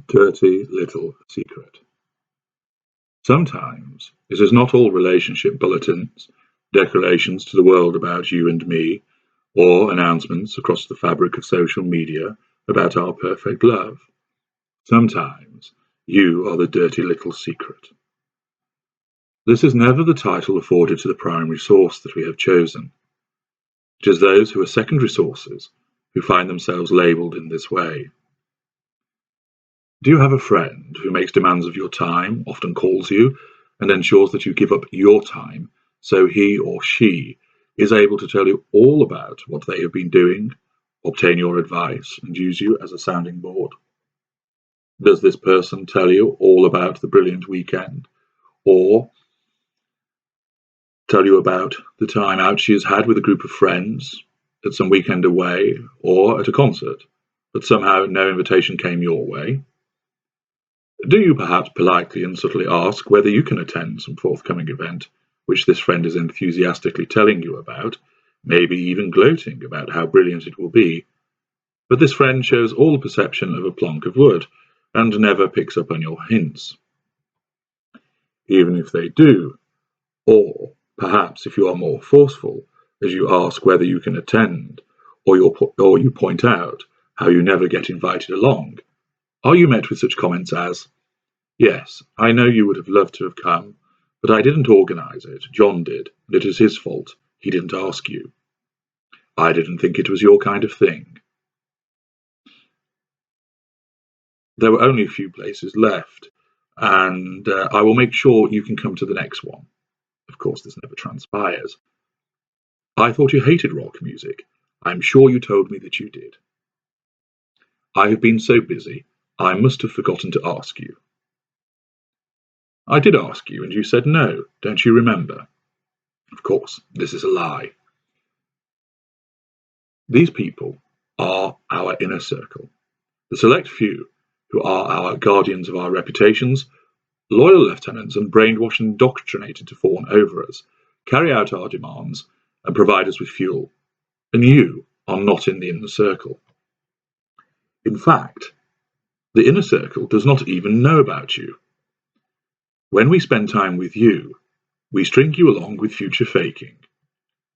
Dirty little secret. Sometimes it is not all relationship bulletins, declarations to the world about you and me, or announcements across the fabric of social media about our perfect love. Sometimes you are the dirty little secret. This is never the title afforded to the primary source that we have chosen. It is those who are secondary sources who find themselves labelled in this way. Do you have a friend who makes demands of your time, often calls you, and ensures that you give up your time so he or she is able to tell you all about what they have been doing, obtain your advice, and use you as a sounding board? Does this person tell you all about the brilliant weekend, or tell you about the time out she has had with a group of friends, at some weekend away, or at a concert, but somehow no invitation came your way? Do you perhaps politely and subtly ask whether you can attend some forthcoming event which this friend is enthusiastically telling you about, maybe even gloating about how brilliant it will be, but this friend shows all the perception of a plonk of wood and never picks up on your hints? Even if they do, or perhaps if you are more forceful as you ask whether you can attend, or you point out how you never get invited along, are you met with such comments as, "Yes, I know you would have loved to have come, but I didn't organise it, John did, and it is his fault, he didn't ask you. I didn't think it was your kind of thing." There were only a few places left, and I will make sure you can come to the next one. Of course, this never transpires. I thought you hated rock music. I'm sure you told me that you did. I have been so busy, I must have forgotten to ask you. I did ask you, and you said no, don't you remember? Of course, this is a lie. These people are our inner circle, the select few who are our guardians of our reputations, loyal lieutenants and brainwashed and indoctrinated to fawn over us, carry out our demands, and provide us with fuel. And you are not in the inner circle. In fact, the inner circle does not even know about you. When we spend time with you, we string you along with future faking.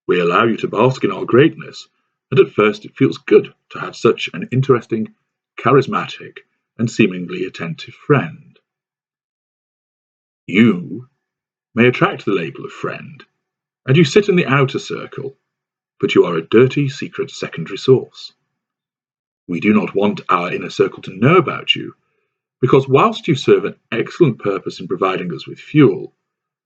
We allow you to bask in our greatness, and at first it feels good to have such an interesting, charismatic, and seemingly attentive friend. You may attract the label of friend, and you sit in the outer circle, but you are a dirty, secret secondary source. We do not want our inner circle to know about you, because whilst you serve an excellent purpose in providing us with fuel,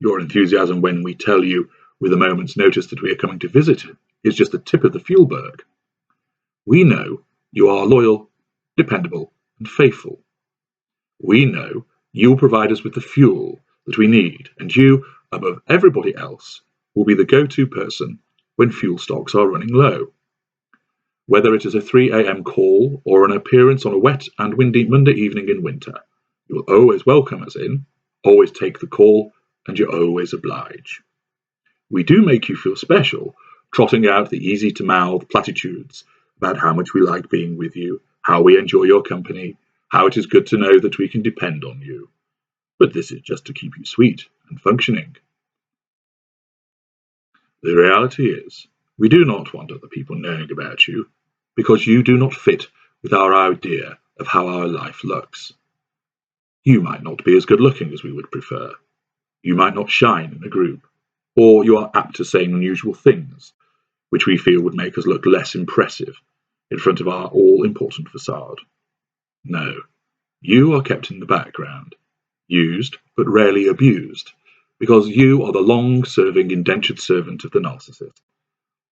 your enthusiasm when we tell you with a moment's notice that we are coming to visit is just the tip of the fuelberg. We know you are loyal, dependable, and faithful. We know you will provide us with the fuel that we need, and you, above everybody else, will be the go-to person when fuel stocks are running low. Whether it is a 3 a.m. call or an appearance on a wet and windy Monday evening in winter, you will always welcome us in, always take the call, and you always oblige. We do make you feel special, trotting out the easy-to-mouth platitudes about how much we like being with you, how we enjoy your company, how it is good to know that we can depend on you. But this is just to keep you sweet and functioning. The reality is, we do not want other people knowing about you, because you do not fit with our idea of how our life looks. You might not be as good looking as we would prefer. You might not shine in a group, or you are apt to say unusual things, which we feel would make us look less impressive in front of our all-important facade. No, you are kept in the background, used but rarely abused, because you are the long-serving indentured servant of the narcissist,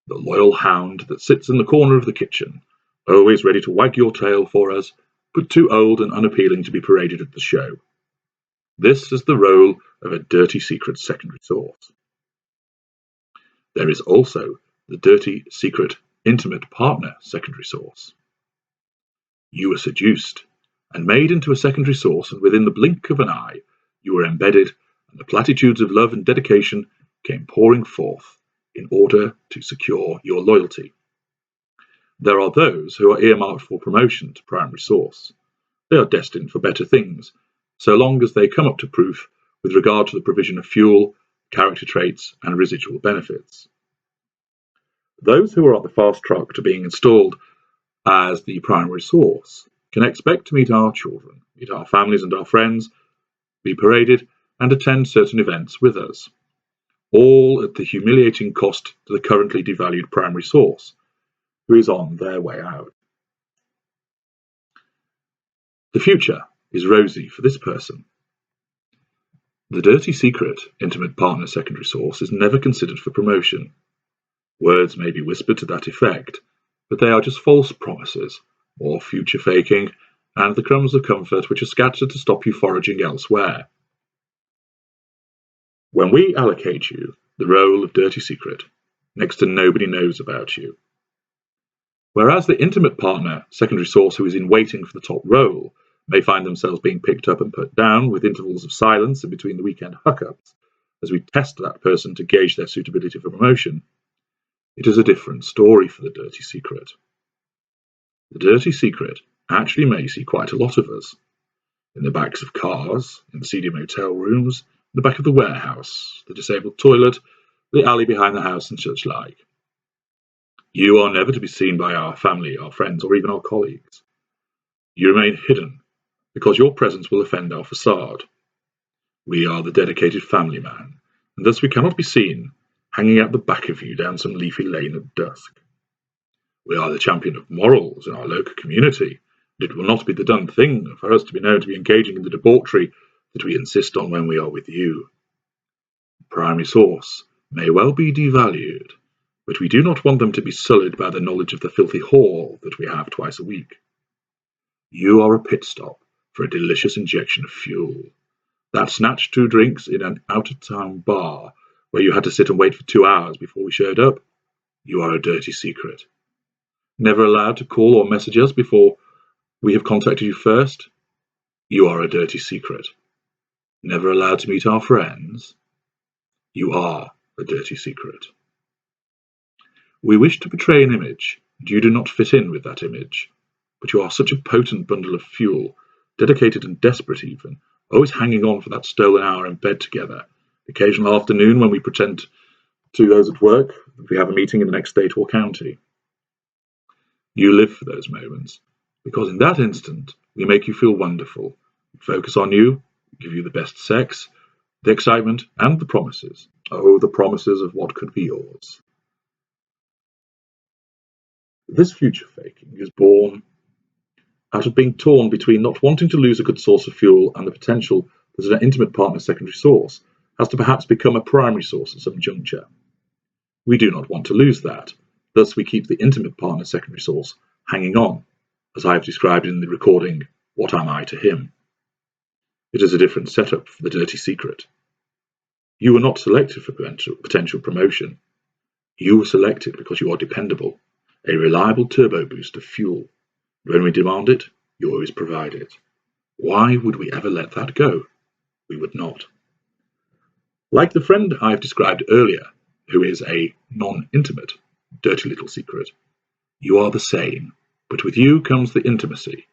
the loyal hound that sits in the corner of the kitchen, always ready to wag your tail for us, but too old and unappealing to be paraded at the show. This is the role of a dirty secret secondary source. There is also the dirty secret intimate partner secondary source. You were seduced and made into a secondary source, and within the blink of an eye you were embedded, and the platitudes of love and dedication came pouring forth in order to secure your loyalty. There are those who are earmarked for promotion to primary source. they are destined for better things, so long as they come up to proof with regard to the provision of fuel, character traits, and residual benefits. Those who are on the fast track to being installed as the primary source can expect to meet our children, meet our families and our friends, be paraded, and attend certain events with us, all at the humiliating cost to the currently devalued primary source, who is on their way out. The future is rosy for this person. The dirty secret, intimate partner secondary source, is never considered for promotion. Words may be whispered to that effect, but they are just false promises, more future faking, and the crumbs of comfort which are scattered to stop you foraging elsewhere. When we allocate you the role of dirty secret, next to nobody knows about you. Whereas the intimate partner secondary source who is in waiting for the top role may find themselves being picked up and put down with intervals of silence in between the weekend hookups as we test that person to gauge their suitability for promotion, it is a different story for the dirty secret. The dirty secret actually may see quite a lot of us. In the backs of cars, in the seedy motel rooms, in the back of the warehouse, the disabled toilet, the alley behind the house, and such like. You are never to be seen by our family, our friends, or even our colleagues. You remain hidden because your presence will offend our facade. We are the dedicated family man, and thus we cannot be seen hanging out the back of you down some leafy lane at dusk. We are the champion of morals in our local community, and it will not be the done thing for us to be known to be engaging in the debauchery that we insist on when we are with you. Primary source may well be devalued, but we do not want them to be sullied by the knowledge of the filthy haul that we have twice a week. You are a pit stop for a delicious injection of fuel. That snatched 2 drinks in an out-of-town bar where you had to sit and wait for 2 hours before we showed up, you are a dirty secret. Never allowed to call or message us before we have contacted you first, you are a dirty secret. Never allowed to meet our friends, you are a dirty secret. We wish to portray an image, and you do not fit in with that image, but you are such a potent bundle of fuel, dedicated and desperate even, always hanging on for that stolen hour in bed together, occasional afternoon when we pretend to those at work that we have a meeting in the next state or county. You live for those moments, because in that instant we make you feel wonderful, we focus on you, give you the best sex, the excitement, and the promises. Oh, the promises of what could be yours. This future faking is born out of being torn between not wanting to lose a good source of fuel and the potential that an intimate partner secondary source has to perhaps become a primary source at some juncture. We do not want to lose that, thus we keep the intimate partner secondary source hanging on, as I have described in the recording, What Am I to Him? It is a different setup for the dirty secret. You were not selected for potential promotion. You were selected because you are dependable, a reliable turbo boost of fuel. When we demand it, you always provide it. Why would we ever let that go? We would not. Like the friend I have described earlier, who is a non-intimate, dirty little secret, you are the same, but with you comes the intimacy.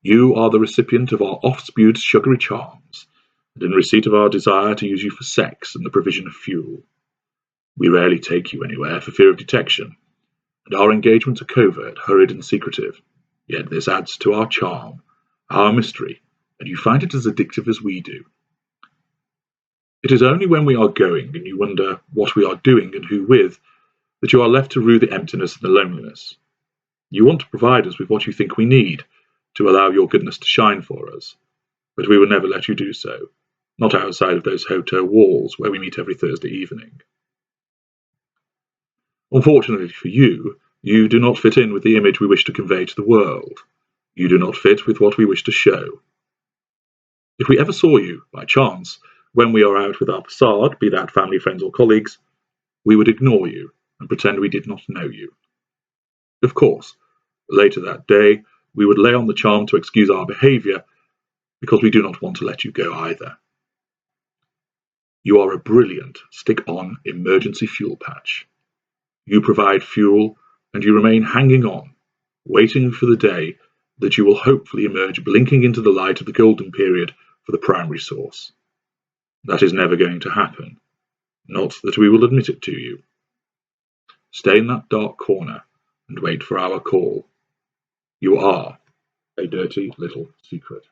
You are the recipient of our oft-spewed sugary charms, and in receipt of our desire to use you for sex and the provision of fuel. We rarely take you anywhere for fear of detection, and our engagements are covert, hurried, and secretive. Yet this adds to our charm, our mystery, and you find it as addictive as we do. It is only when we are going and you wonder what we are doing and who with, that you are left to rue the emptiness and the loneliness. You want to provide us with what you think we need to allow your goodness to shine for us, but we will never let you do so, not outside of those hotel walls where we meet every Thursday evening. Unfortunately for you, you do not fit in with the image we wish to convey to the world. You do not fit with what we wish to show. If we ever saw you, by chance, when we are out with our facade, be that family, friends, or colleagues, we would ignore you and pretend we did not know you. Of course, later that day, we would lay on the charm to excuse our behaviour, because we do not want to let you go either. You are a brilliant stick-on emergency fuel patch. You provide fuel, and you remain hanging on, waiting for the day that you will hopefully emerge blinking into the light of the golden period for the primary source. That is never going to happen, not that we will admit it to you. Stay in that dark corner and wait for our call. You are a dirty little secret.